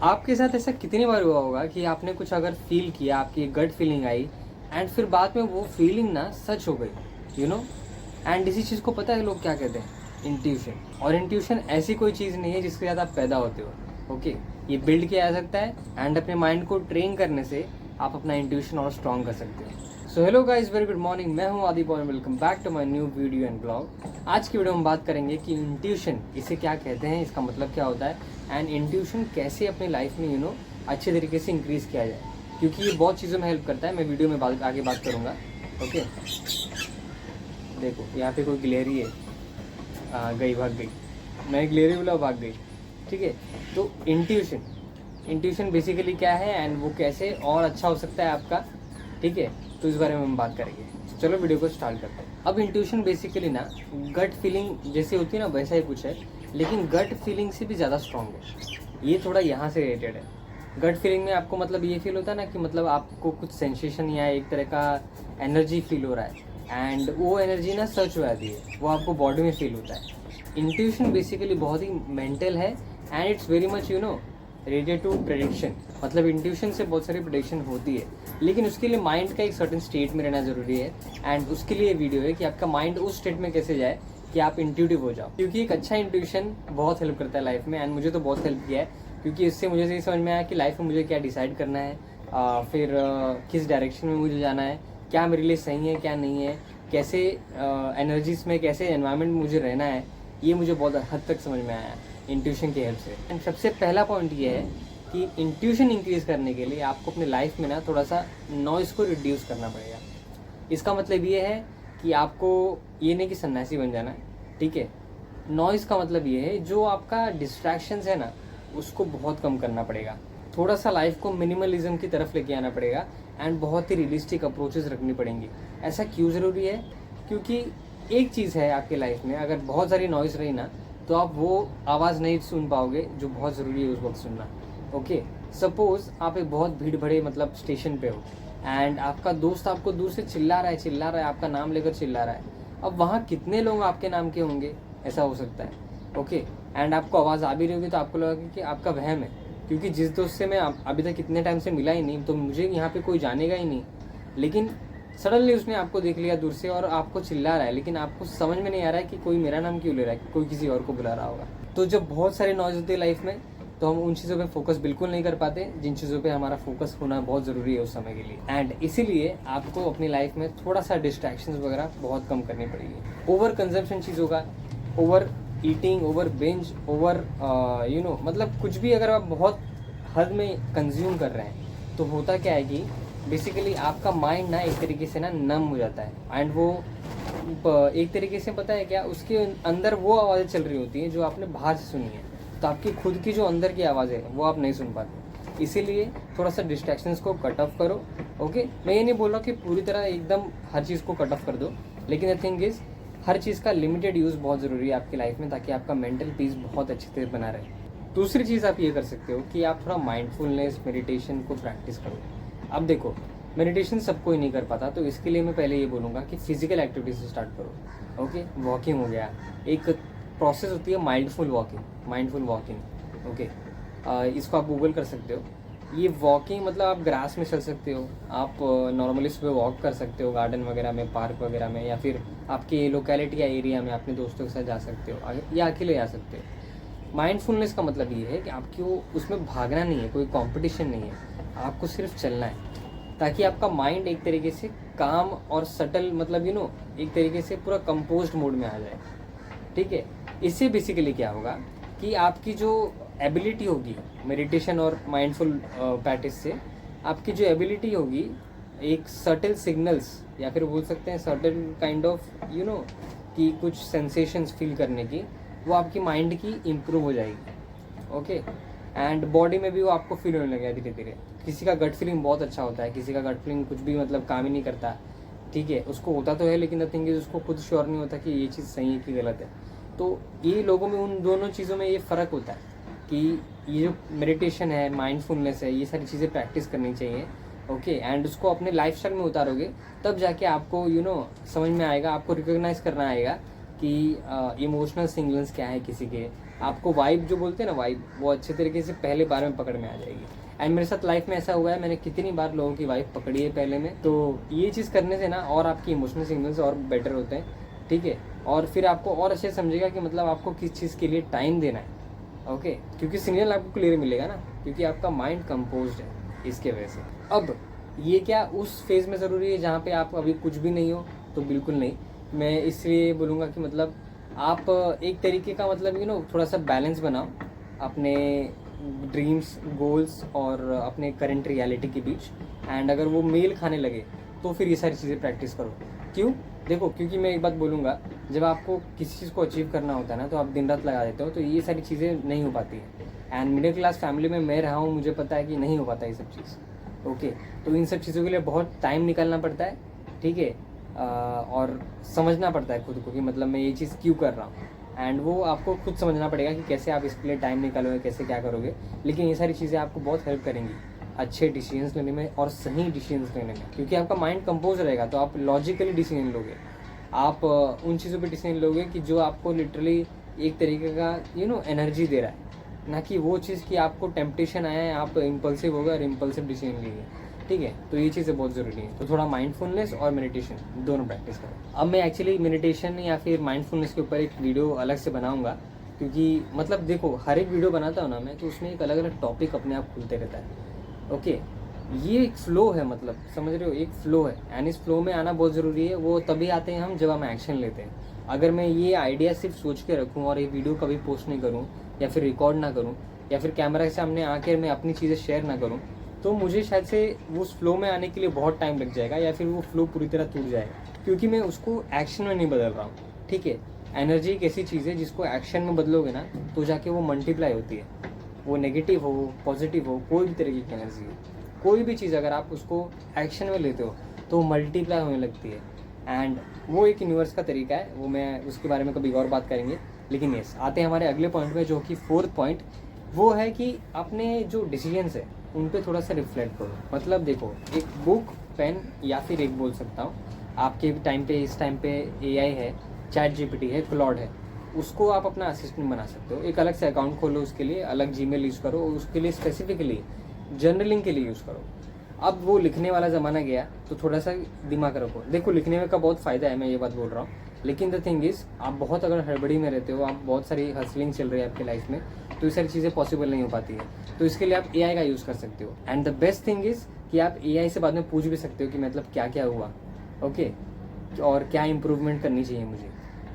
आपके साथ ऐसा कितनी बार हुआ होगा कि आपने कुछ अगर फील किया, आपकी गट फीलिंग आई एंड फिर बाद में वो फीलिंग ना सच हो गई, एंड इसी चीज़ को पता है लोग क्या कहते हैं, इंट्यूशन। और इंट्यूशन ऐसी कोई चीज़ नहीं है जिसके साथ आप पैदा होते हो। ओके, ये बिल्ड किया जा सकता है एंड अपने माइंड को ट्रेन करने से आप अपना इंट्यूशन और स्ट्रॉन्ग कर सकते हो। So hello guys, very good morning. मैं हूं आदिप और welcome back to my new video and blog. आज की वीडियो में बात करेंगे कि इंट्यूशन इसे क्या कहते हैं, इसका मतलब क्या होता है एंड इंट्यूशन कैसे अपनी लाइफ में अच्छे तरीके से इंक्रीज़ किया जाए, क्योंकि ये बहुत चीज़ों में हेल्प करता है। मैं वीडियो में आगे बात करूँगा। ओके, देखो यहाँ पे कोई गिलहरी है, भाग गई। मैं गिलहरी बोला, भाग गई। ठीक है, तो इंट्यूशन बेसिकली क्या है एंड वो कैसे और अच्छा हो सकता है आपका। ठीक है, तो इस बारे में हम बात करेंगे। चलो वीडियो को स्टार्ट करते हैं। अब इंट्यूशन बेसिकली ना गट फीलिंग जैसे होती है ना, वैसा ही कुछ है, लेकिन गट फीलिंग से भी ज़्यादा स्ट्रॉन्ग है। ये थोड़ा यहाँ से रिलेटेड है। गट फीलिंग में आपको मतलब ये फील होता है ना कि मतलब आपको कुछ सेंसेशन या एक तरह का एनर्जी फील हो रहा है एंड वो एनर्जी ना सच हो जाती है, वो आपको बॉडी में फील होता है। इंट्यूशन बेसिकली बहुत ही मेंटल है and it's very much related to prediction. मतलब इंट्यूशन से बहुत सारी प्रेडिक्शन होती है, लेकिन उसके लिए माइंड का एक सर्टेन स्टेट में रहना ज़रूरी है। एंड उसके लिए वीडियो है कि आपका माइंड उस स्टेट में कैसे जाए कि आप इंट्यूटिव हो जाओ, क्योंकि एक अच्छा इंट्यूशन बहुत हेल्प करता है लाइफ में। एंड मुझे तो बहुत हेल्प किया है, क्योंकि इससे मुझे ये समझ में आया कि लाइफ में मुझे क्या डिसाइड करना है, फिर किस डायरेक्शन में मुझे जाना है, क्या मेरे लिए सही है क्या नहीं है, कैसे एनर्जीज में, कैसे एनवायरनमेंट में मुझे रहना है। ये मुझे बहुत हद तक समझ में आया इंट्यूशन की हेल्प से। एंड सबसे पहला पॉइंट ये है कि इंट्यूशन इंक्रीज़ करने के लिए आपको अपने लाइफ में ना थोड़ा सा नॉइज़ को रिड्यूस करना पड़ेगा। इसका मतलब ये है कि आपको ये नहीं कि सन्यासी बन जाना है। ठीक है, नॉइज़ का मतलब ये है जो आपका डिस्ट्रैक्शंस है ना, उसको बहुत कम करना पड़ेगा। थोड़ा सा लाइफ को मिनिमलिज्म की तरफ लेके आना पड़ेगा एंड बहुत ही रियलिस्टिक अप्रोचेस रखनी पड़ेंगी। ऐसा क्यों ज़रूरी है? क्योंकि एक चीज़ है आपके लाइफ में, अगर बहुत सारी नॉइज़ रही ना तो आप वो आवाज़ नहीं सुन पाओगे जो बहुत ज़रूरी है उस वक्त सुनना। ओके, सपोज़ आप एक बहुत भीड़ भरे मतलब स्टेशन पे हो एंड आपका दोस्त आपको दूर से चिल्ला रहा है, आपका नाम लेकर चिल्ला रहा है। अब वहाँ कितने लोग आपके नाम के होंगे, ऐसा हो सकता है। ओके, एंड आपको आवाज़ आ भी रही होगी तो आपको लगेगा कि आपका वहम है, क्योंकि जिस दोस्त से मैं अभी तक इतने टाइम से मिला ही नहीं, तो मुझे यहाँ पे कोई जानेगा ही नहीं। लेकिन सडनली उसने आपको देख लिया दूर से और आपको चिल्ला रहा है, लेकिन आपको समझ में नहीं आ रहा है कि कोई मेरा नाम क्यों ले रहा है, कोई किसी और को बुला रहा होगा। तो जब बहुत सारी नॉइज़ होती है लाइफ में, तो हम उन चीज़ों पे फोकस बिल्कुल नहीं कर पाते जिन चीज़ों पे हमारा फोकस होना बहुत ज़रूरी है उस समय के लिए। एंड इसीलिए आपको अपनी लाइफ में थोड़ा सा डिस्ट्रैक्शंस वगैरह बहुत कम करनी पड़ेगी। ओवर कंजम्पशन चीज़ों का, over eating, over binge, over मतलब कुछ भी अगर आप बहुत हद में कंज्यूम कर रहे हैं तो होता क्या है कि बेसिकली आपका माइंड ना एक तरीके से ना नम हो जाता है एंड वो एक तरीके से पता है क्या, उसके अंदर वो आवाज़ें चल रही होती हैं जो आपने बाहर से सुनी है, तो आपकी खुद की जो अंदर की आवाज़ है वो आप नहीं सुन पाते। इसीलिए थोड़ा सा डिस्ट्रैक्शंस को कट ऑफ करो। ओके, मैं ये नहीं बोल रहा कि पूरी तरह एकदम हर चीज़ को कट ऑफ कर दो, लेकिन द थिंग इज़ हर चीज़ का लिमिटेड यूज़ बहुत ज़रूरी है आपकी लाइफ में, ताकि आपका मेंटल पीस बहुत अच्छे से बना रहे। दूसरी चीज़ आप ये कर सकते हो कि आप थोड़ा माइंडफुलनेस मेडिटेशन को प्रैक्टिस करो। अब देखो, मेडिटेशन सब कोई नहीं कर पाता, तो इसके लिए मैं पहले ये बोलूँगा कि फिजिकल एक्टिविटी से स्टार्ट करो। ओके, वॉकिंग हो गया, एक प्रोसेस होती है माइंडफुल वॉकिंग। ओके, इसको आप गूगल कर सकते हो। ये वॉकिंग मतलब आप ग्रास में चल सकते हो, आप नॉर्मली सुबह वॉक कर सकते हो गार्डन वगैरह में, पार्क वगैरह में, या फिर आपके लोकेलिटी या एरिया में अपने दोस्तों के साथ जा सकते हो या अकेले जा सकते हो। माइंडफुलनेस का मतलब ये है कि आपको उसमें भागना नहीं है, कोई कंपटीशन नहीं है, आपको सिर्फ चलना है, ताकि आपका माइंड एक तरीके से काम और सटल मतलब एक तरीके से पूरा कंपोज्ड मोड में आ जाए। ठीक है, इससे बेसिकली क्या होगा कि आपकी जो एबिलिटी होगी मेडिटेशन और माइंडफुल प्रैक्टिस से, आपकी जो एबिलिटी होगी एक सर्टेन सिग्नल्स या फिर बोल सकते हैं सर्टेन काइंड ऑफ कि कुछ सेंसेशंस फील करने की, वो आपकी माइंड की इम्प्रूव हो जाएगी। ओके, एंड बॉडी में भी वो आपको फील होने लगेगा धीरे धीरे। किसी का गट फीलिंग बहुत अच्छा होता है, किसी का गट फीलिंग कुछ भी मतलब काम ही नहीं करता। ठीक है, उसको होता तो है, लेकिन द थिंग इज उसको खुद श्योर नहीं होता कि ये चीज़ सही है कि गलत है। तो ये लोगों में उन दोनों चीज़ों में ये फ़र्क होता है कि ये जो मेडिटेशन है, माइंडफुलनेस है, ये सारी चीज़ें प्रैक्टिस करनी चाहिए। ओके, एंड उसको अपने लाइफस्टाइल में उतारोगे तब जाके आपको समझ में आएगा, आपको रिकॉग्नाइज करना आएगा कि इमोशनल सिग्नल्स क्या है किसी के, आपको वाइब जो बोलते हैं ना, वाइब, वो अच्छे तरीके से पहले बार में पकड़ में आ जाएगी। एंड मेरे साथ लाइफ में ऐसा हुआ है, मैंने कितनी बार लोगों की वाइब पकड़ी है पहले में। तो ये चीज़ करने से ना और आपकी इमोशनल सिग्नल्स और बेटर होते हैं, ठीक है। और फिर आपको और अच्छे समझेगा कि मतलब आपको किस चीज़ के लिए टाइम देना है, ओके। क्योंकि सिग्नल आपको क्लियर मिलेगा ना, क्योंकि आपका माइंड कंपोज्ड है इसके वजह से। अब ये क्या उस फेज़ में ज़रूरी है जहाँ पे आप अभी कुछ भी नहीं हो? तो बिल्कुल नहीं। मैं इसलिए बोलूँगा कि मतलब आप एक तरीके का मतलब थोड़ा सा बैलेंस बनाओ अपने ड्रीम्स, गोल्स और अपने करंट रियलिटी के बीच। एंड अगर वो मेल खाने लगे तो फिर ये सारी चीज़ें प्रैक्टिस करो। क्यों? देखो, क्योंकि मैं एक बात बोलूँगा, जब आपको किसी चीज़ को अचीव करना होता है ना, तो आप दिन रात लगा देते हो, तो ये सारी चीज़ें नहीं हो पाती हैं। एंड मिडिल क्लास फैमिली में मैं रहा हूँ, मुझे पता है कि नहीं हो पाता ये सब चीज़, ओके। तो इन सब चीज़ों के लिए बहुत टाइम निकालना पड़ता है, ठीक है। और समझना पड़ता है खुद को कि मतलब मैं ये चीज़ क्यों कर रहा हूँ। एंड वो आपको खुद समझना पड़ेगा कि कैसे आप इसके लिए टाइम निकालोगे, कैसे क्या करोगे। लेकिन ये सारी चीज़ें आपको बहुत हेल्प करेंगी अच्छे डिसीजंस लेने में और सही डिसीजंस लेने में, क्योंकि आपका माइंड कंपोज रहेगा, तो आप लॉजिकली डिसीजन लोगे। आप उन चीज़ों पे डिसीजन लोगे कि जो आपको लिटरली एक तरीके का एनर्जी दे रहा है, ना कि वो चीज़ कि आपको टेम्पटेशन आया है, आप इम्पल्सिव हो गए और इम्पल्सिव डिसीजन लिए, ठीक है। तो ये चीज़ें बहुत ज़रूरी है। तो थोड़ा माइंडफुलनेस और मेडिटेशन दोनों प्रैक्टिस करो। अब मैं एक्चुअली मेडिटेशन या फिर माइंडफुलनेस के ऊपर एक वीडियो अलग से बनाऊंगा, क्योंकि मतलब देखो, हर एक वीडियो बनाता हूँ ना मैं, तो उसमें एक अलग अलग टॉपिक अपने आप खुलते रहता है, ओके। ये एक फ्लो है, मतलब समझ रहे हो, एक फ्लो है। एंड इस फ्लो में आना बहुत ज़रूरी है। वो तभी आते हैं हम जब हम एक्शन लेते हैं। अगर मैं ये आइडिया सिर्फ सोच के रखूँ और ये वीडियो कभी पोस्ट नहीं करूँ या फिर रिकॉर्ड ना करूँ या फिर कैमरा के सामने आकर मैं अपनी चीज़ें शेयर ना करूँ, तो मुझे शायद से उस फ्लो में आने के लिए बहुत टाइम लग जाएगा या फिर वो फ्लो पूरी तरह टूट जाएगा, क्योंकि मैं उसको एक्शन में नहीं बदल रहा हूँ, ठीक है। एनर्जी एक ऐसी चीज़ है जिसको एक्शन में बदलोगे ना, तो जाके वो मल्टीप्लाई होती है। वो नेगेटिव हो, पॉजिटिव हो, कोई भी तरीके की एनर्जी हो, कोई भी चीज़ अगर आप उसको एक्शन में लेते हो तो मल्टीप्लाई होने लगती है। एंड वो एक यूनिवर्स का तरीका है, वो मैं उसके बारे में कभी और बात करेंगे। लेकिन यस, आते हैं हमारे अगले पॉइंट में, जो कि 4th पॉइंट, वो है कि अपने जो डिसीजंस है उन पे थोड़ा सा रिफ्लेक्ट करो। मतलब देखो, एक बुक, पेन या फिर एक बोल सकता हूँ, आपके टाइम पे, इस टाइम पे AI है, चैट GPT है, क्लॉड है, उसको आप अपना असिस्टेंट बना सकते हो। एक अलग से अकाउंट खोलो, उसके लिए अलग जीमेल यूज़ करो, उसके लिए स्पेसिफिकली जर्नलिंग के लिए यूज़ करो। अब वो लिखने वाला ज़माना गया, तो थोड़ा सा दिमाग रखो। देखो, लिखने में का बहुत फ़ायदा है, मैं ये बात बोल रहा हूँ। लेकिन द थिंग इज़, आप बहुत अगर हड़बड़ी में रहते हो, आप बहुत सारी हसलिंग चल रही है आपकी लाइफ में, तो ये सारी चीज़ें पॉसिबल नहीं हो पाती है। तो इसके लिए आप AI का यूज़ कर सकते हो। And the best thing is कि आप AI से बाद में पूछ भी सकते हो कि मतलब क्या क्या हुआ, ओके, और क्या इम्प्रूवमेंट करनी चाहिए मुझे।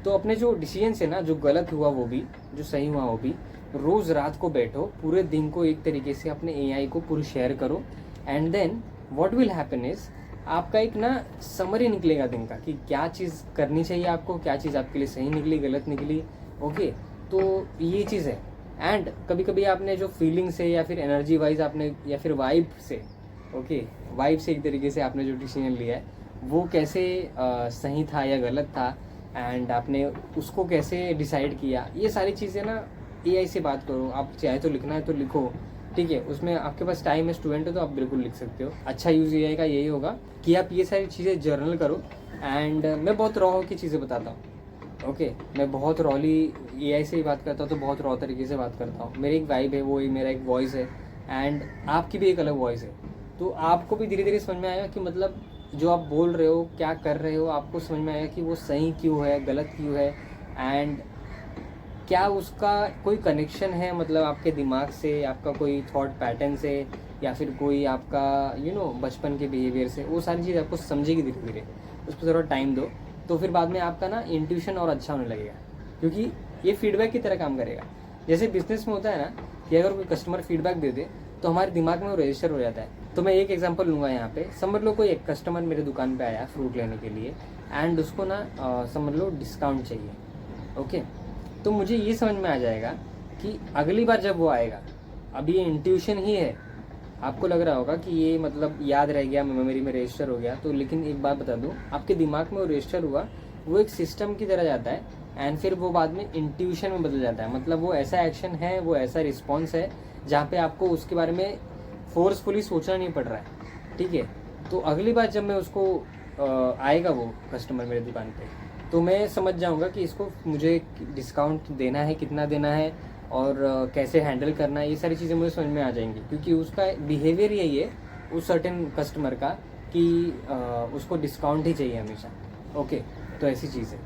तो अपने जो डिसीजंस है ना, जो गलत हुआ वो भी, जो सही हुआ वो भी, रोज़ रात को बैठो, पूरे दिन को एक तरीके से अपने AI को पूरी शेयर करो। And then what will happen is, आपका एक ना समरी निकलेगा दिन का कि क्या चीज़ करनी चाहिए आपको, क्या चीज़ आपके लिए सही निकली, गलत निकली, ओके। तो ये चीज़ है। एंड कभी कभी आपने जो फीलिंग से या फिर एनर्जी वाइज आपने या फिर वाइब से, ओके, वाइब से एक तरीके से आपने जो डिसीजन लिया है वो कैसे सही था या गलत था, एंड आपने उसको कैसे डिसाइड किया, ये सारी चीज़ें ना AI से बात करो। आप चाहे तो लिखना है तो लिखो, ठीक है। उसमें आपके पास टाइम है, स्टूडेंट है, तो आप बिल्कुल लिख सकते हो। अच्छा यूज़ AI का यही होगा कि आप ये सारी चीज़ें जर्नल करो। एंड मैं बहुत रॉ की चीज़ें बताता हूँ, ओके। मैं बहुत रॉली AI से ही बात करता हूँ, तो बहुत रॉ तरीके से बात करता हूँ। मेरी एक वाइब है, वो ही मेरा एक वॉइस है, एंड आपकी भी एक अलग वॉइस है। तो आपको भी धीरे धीरे समझ में आएगा कि मतलब जो आप बोल रहे हो, क्या कर रहे हो, आपको समझ में आएगा कि वो सही क्यों है, गलत क्यों है, एंड क्या उसका कोई कनेक्शन है, मतलब आपके दिमाग से, आपका कोई थॉट पैटर्न से, या फिर कोई आपका बचपन के बिहेवियर से। वो सारी चीज़ आपको समझेगी धीरे धीरे, उस पर थोड़ा टाइम दो, तो फिर बाद में आपका ना इंट्यूशन और अच्छा होने लगेगा, क्योंकि ये फीडबैक की तरह काम करेगा। जैसे बिजनेस में होता है ना कि अगर कोई कस्टमर फीडबैक दे दे तो हमारे दिमाग में वो रजिस्टर हो जाता है। तो मैं एक एग्जांपल लूँगा यहाँ पे। समझ लो कोई एक कस्टमर मेरे दुकान पे आया फ्रूट लेने के लिए, एंड उसको ना समझ लो डिस्काउंट चाहिए, ओके। तो मुझे ये समझ में आ जाएगा कि अगली बार जब वो आएगा, अब ये इंट्यूशन ही है, आपको लग रहा होगा कि ये मतलब याद रह गया, मेमोरी में रजिस्टर हो गया, तो लेकिन एक बात बता दूं, आपके दिमाग में वो रजिस्टर हुआ, वो एक सिस्टम की तरह जाता है, एंड फिर वो बाद में इंट्यूशन में बदल जाता है। मतलब वो ऐसा एक्शन है, वो ऐसा रिस्पॉन्स है जहाँ पे आपको उसके बारे में फोर्सफुली सोचना नहीं पड़ रहा है, ठीक है। तो अगली बार जब मैं उसको आएगा वो कस्टमर मेरे दुकान पे, तो मैं समझ जाऊंगा कि इसको मुझे डिस्काउंट देना है, कितना देना है, और कैसे हैंडल करना है, ये सारी चीज़ें मुझे समझ में आ जाएंगी, क्योंकि उसका बिहेवियर यही है उस सर्टेन कस्टमर का कि उसको डिस्काउंट ही चाहिए हमेशा। ओके, तो ऐसी चीज़ है।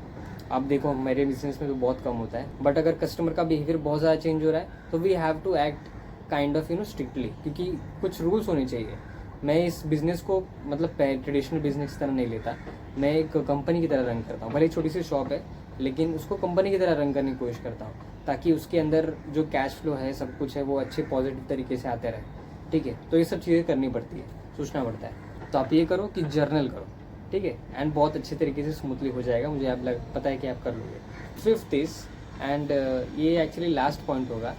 आप देखो मेरे बिजनेस में तो बहुत कम होता है, बट अगर कस्टमर का बिहेवियर बहुत ज़्यादा चेंज हो रहा है तो we have to act kind of strictly, क्योंकि कुछ रूल्स होने चाहिए। मैं इस बिज़नेस को मतलब ट्रेडिशनल बिजनेस की तरह नहीं लेता, मैं एक कंपनी की तरह रन करता हूँ। भले छोटी सी शॉप है लेकिन उसको कंपनी की तरह रन करने की कोशिश करता हूँ, ताकि उसके अंदर जो कैश फ्लो है सब कुछ है वो अच्छे पॉजिटिव तरीके से आते रहे। ठीक है, तो ये सब चीज़ें करनी पड़ती है, सोचना पड़ता है। तो आप ये करो कि जर्नल करो, ठीक है, एंड बहुत अच्छे तरीके से स्मूथली हो जाएगा, मुझे आप पता है कि आप कर लोगे। फिफ्थ इज एंड ये एक्चुअली लास्ट पॉइंट होगा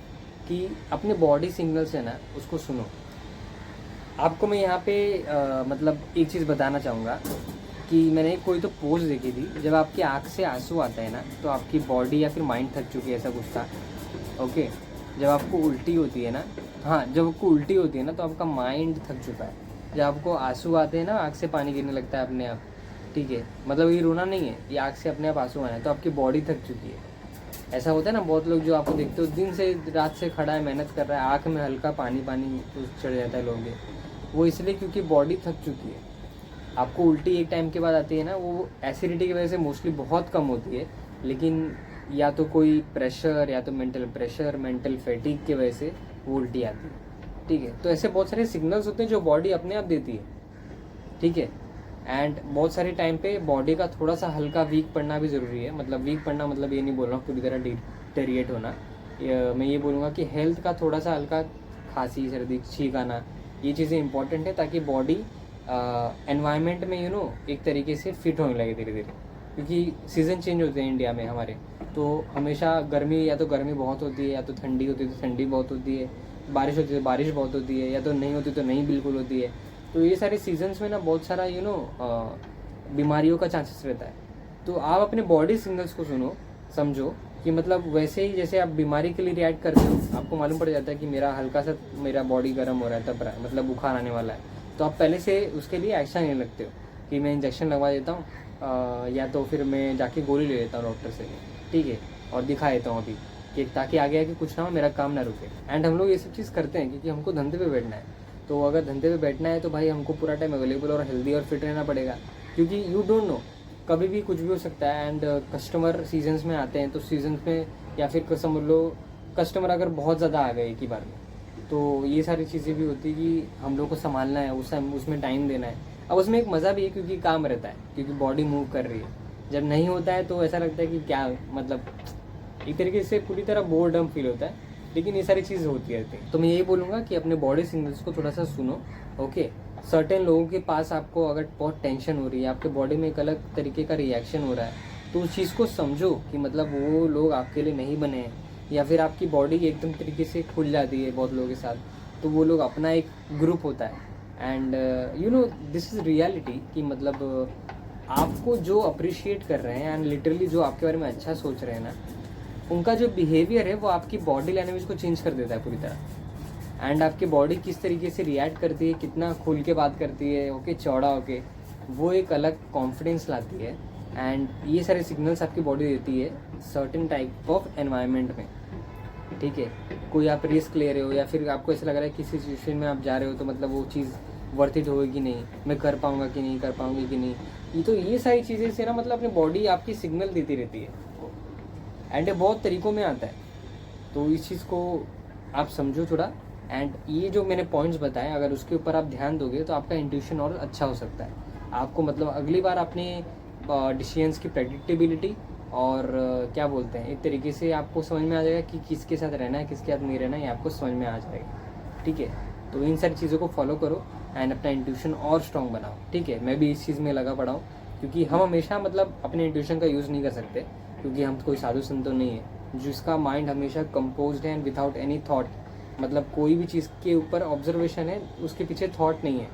कि अपने बॉडी सिग्नल्स है ना उसको सुनो। आपको मैं यहाँ पे मतलब एक चीज़ बताना चाहूँगा कि मैंने कोई तो पोज देखी थी, जब आपकी आँख से आंसू आता है ना तो आपकी बॉडी या फिर माइंड थक चुकी है, ऐसा कुछ था। ओके, जब आपको उल्टी होती है ना, हाँ जब आपको उल्टी होती है ना तो आपका माइंड थक चुका है। जब आपको आंसू आते हैं ना, आँख से पानी गिरने लगता है अपने आप, ठीक है, मतलब ये रोना नहीं है, ये आँख से अपने आप आंसू आना है, तो आपकी बॉडी थक चुकी है। ऐसा होता है ना, बहुत लोग जो आपको देखते हो दिन से रात से खड़ा है, मेहनत कर रहा है, आँख में हल्का पानी पानी चढ़ जाता है लोगों के, वो इसलिए क्योंकि बॉडी थक चुकी है। आपको उल्टी एक टाइम के बाद आती है ना, वो एसिडिटी की वजह से मोस्टली बहुत कम होती है, लेकिन या तो कोई प्रेशर या तो मेंटल प्रेशर, मेंटल फैटिग की वजह से वो उल्टी आती है। ठीक है, तो ऐसे बहुत सारे सिग्नल्स होते हैं जो बॉडी अपने आप देती है। ठीक है, एंड बहुत सारे टाइम पे बॉडी का थोड़ा सा हल्का वीक पड़ना भी ज़रूरी है। मतलब वीक पड़ना मतलब ये नहीं बोल रहा हूँ पूरी तरह डिटेरिएट होना, मैं ये बोलूँगा कि हेल्थ का थोड़ा सा हल्का खांसी, सर्दी, छींक आना, ये चीज़ें इंपॉर्टेंट है, ताकि बॉडी एनवायरनमेंट में एक तरीके से फिट होने लगे धीरे धीरे। क्योंकि सीज़न चेंज होते हैं इंडिया में हमारे, तो हमेशा गर्मी, या तो गर्मी बहुत होती है, या तो ठंडी होती है तो ठंडी बहुत होती है, बारिश होती है तो बारिश बहुत होती है, या तो नहीं होती तो नहीं बिल्कुल होती है। तो ये सारे सीजन्स में ना बहुत सारा बीमारियों का चांसेस रहता है। तो आप अपने बॉडी सिग्नल्स को सुनो, समझो कि मतलब वैसे ही जैसे आप बीमारी के लिए रिएक्ट करते हो, आपको मालूम पड़ जाता है कि मेरा हल्का सा मेरा बॉडी गर्म हो रहा है, तब मतलब बुखार आने वाला है, तो आप पहले से उसके लिए एक्शन नहीं लगते हो कि मैं इंजेक्शन लगवा देता हूँ या तो फिर मैं जाके गोली ले लेता हूँ डॉक्टर से, ठीक है, और दिखा देता हूँ अभी कि ताकि आगे आके कुछ ना हो, मेरा काम ना रुके। एंड हम लोग ये सब चीज़ करते हैं क्योंकि हमको धंधे पे बैठना है। तो अगर धंधे पे बैठना है तो भाई हमको पूरा टाइम अवेलेबल और हेल्दी और फिट रहना पड़ेगा, क्योंकि यू डोंट नो कभी भी कुछ भी हो सकता है। एंड कस्टमर सीजन्स में आते हैं, तो सीजन्स में या फिर समझ लो कस्टमर अगर बहुत ज़्यादा आ गए एक ही बार में, तो ये सारी चीज़ें भी होती है कि हम लोग को संभालना है, उसमें टाइम देना है। अब उसमें एक मज़ा भी है क्योंकि काम रहता है, क्योंकि बॉडी मूव कर रही है। जब नहीं होता है तो ऐसा लगता है कि क्या मतलब एक तरीके से पूरी तरह बोर्डम फील होता है, लेकिन ये सारी चीज़ होती रहती है। तो मैं यही बोलूँगा कि अपने बॉडी सिग्नल्स को थोड़ा सा सुनो। ओके, सर्टेन लोगों के पास आपको अगर बहुत टेंशन हो रही है, आपके बॉडी में एक अलग तरीके का रिएक्शन हो रहा है, तो उस चीज़ को समझो कि मतलब वो लोग आपके लिए नहीं बने हैं, या फिर आपकी बॉडी एकदम तरीके से खुल जाती है बहुत लोगों के साथ, तो वो लोग अपना एक ग्रुप होता है। एंड दिस इज़ रियलिटी कि मतलब आपको जो अप्रिशिएट कर रहे हैं एंड लिटरली जो आपके बारे में अच्छा सोच रहे हैं ना, उनका जो बिहेवियर है वो आपकी बॉडी लैंग्वेज को चेंज कर देता है पूरी तरह। एंड आपकी बॉडी किस तरीके से रिएक्ट करती है, कितना खुल के बात करती है, ओके, चौड़ा होके, वो एक अलग कॉन्फिडेंस लाती है। एंड ये सारे सिग्नल्स आपकी बॉडी देती है सर्टेन टाइप ऑफ एनवायरनमेंट में। ठीक है, कोई आप रिस्क ले रहे हो या फिर आपको ऐसा लग रहा है किसी सिचुएशन में आप जा रहे हो तो मतलब वो चीज़ वर्थ इट होगी कि नहीं, मैं कर पाऊँगा कि नहीं, कर पाऊँगी कि नहीं, ये सारी चीज़ें से ना मतलब अपनी बॉडी आपकी सिग्नल देती रहती है। एंड ये बहुत तरीक़ों में आता है, तो इस चीज़ को आप समझो थोड़ा। एंड ये जो मैंने पॉइंट्स बताए, अगर उसके ऊपर आप ध्यान दोगे तो आपका इंट्यूशन और अच्छा हो सकता है। आपको मतलब अगली बार अपने डिसीजंस की प्रेडिक्टेबिलिटी और क्या बोलते हैं, एक तरीके से आपको समझ में आ जाएगा कि किसके साथ रहना है, किसके साथ नहीं रहना है, ये आपको समझ में आ जाएगा। ठीक है, तो इन सारी चीज़ों को फॉलो करो एंड अपना इंट्यूशन और स्ट्रॉन्ग बनाओ। ठीक है, मैं भी इस चीज़ में लगा पड़ा हूँ, क्योंकि हम हमेशा मतलब अपने इंट्यूशन का यूज़ नहीं कर सकते, क्योंकि हम कोई साधु संत तो नहीं है जिसका माइंड हमेशा कंपोज्ड है एंड विदाउट एनी थॉट। मतलब कोई भी चीज़ के ऊपर ऑब्जर्वेशन है, उसके पीछे थॉट नहीं है,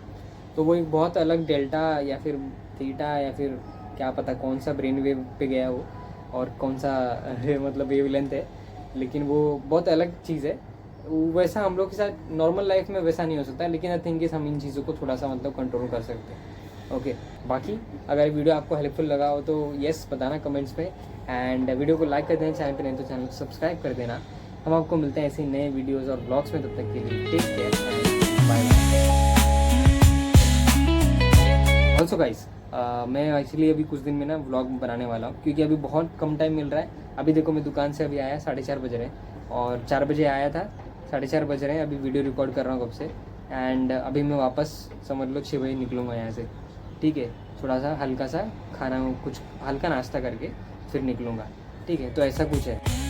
तो वो एक बहुत अलग डेल्टा या फिर थीटा या फिर क्या पता कौन सा ब्रेन वेव पे गया वो, और कौन सा मतलब वेव लेंथ है, लेकिन वो बहुत अलग चीज़ है। वैसा हम लोग के साथ नॉर्मल लाइफ में वैसा नहीं हो सकता, लेकिन आई थिंक हम इन चीज़ों को थोड़ा सा मतलब कंट्रोल कर सकते हैं। ओके, बाकी अगर वीडियो आपको हेल्पफुल लगा हो तो यस बताना कमेंट्स पे, एंड वीडियो को लाइक कर देना, चैनल पे नहीं तो चैनल को सब्सक्राइब कर देना। हम आपको मिलते हैं ऐसे नए वीडियोज़ और ब्लॉग्स में, तब तक के लिए take care and bye bye. Also guys, मैं एक्चुअली अभी कुछ दिन में ना व्लॉग बनाने वाला हूँ, क्योंकि अभी बहुत कम टाइम मिल रहा है। अभी देखो मैं दुकान से अभी आया 4:30 बज रहे हैं, और 4 बजे आया था, 4:30 बज रहे हैं, अभी वीडियो रिकॉर्ड कर रहा हूँ कब से। एंड अभी मैं वापस समझ लो 6 बजे निकलूँगा यहाँ से, ठीक है। थोड़ा सा हल्का सा खाना, कुछ हल्का नाश्ता करके फिर निकलूँगा, ठीक है। तो ऐसा कुछ है।